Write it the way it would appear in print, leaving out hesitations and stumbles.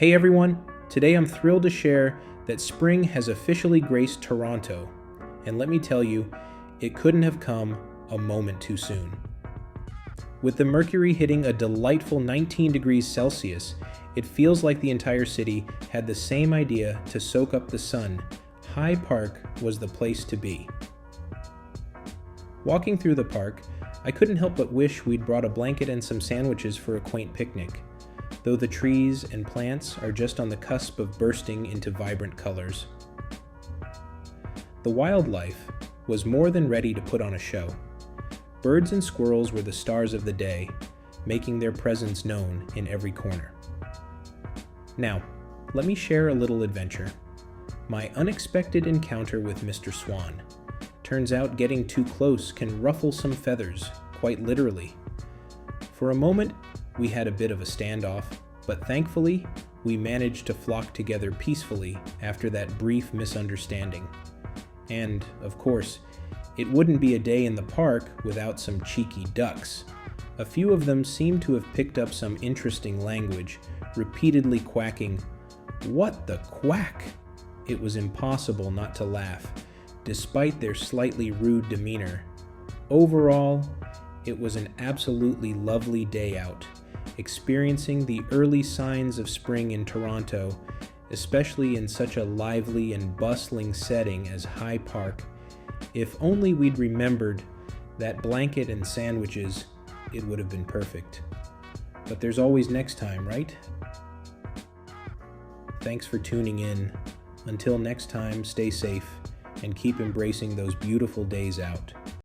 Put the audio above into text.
Hey everyone, today I'm thrilled to share that spring has officially graced Toronto, and let me tell you, it couldn't have come a moment too soon. With the mercury hitting a delightful 19 degrees Celsius, it feels like the entire city had the same idea to soak up the sun. Hyde Park was the place to be. Walking through the park, I couldn't help but wish we'd brought a blanket and some sandwiches for a quaint picnic, though the trees and plants are just on the cusp of bursting into vibrant colors. The wildlife was more than ready to put on a show. Birds and squirrels were the stars of the day, making their presence known in every corner. Now, let me share a little adventure. My unexpected encounter with Mr. Swan. Turns out getting too close can ruffle some feathers, quite literally. For a moment, we had a bit of a standoff, but thankfully, we managed to flock together peacefully after that brief misunderstanding. And, of course, it wouldn't be a day in the park without some cheeky ducks. A few of them seemed to have picked up some interesting language, repeatedly quacking, "What the quack?" It was impossible not to laugh, despite their slightly rude demeanor. Overall, it was an absolutely lovely day out, experiencing the early signs of spring in Toronto, especially in such a lively and bustling setting as Hyde Park. If only we'd remembered that blanket and sandwiches, it would have been perfect. But there's always next time, right? Thanks for tuning in. Until next time, stay safe and keep embracing those beautiful days out.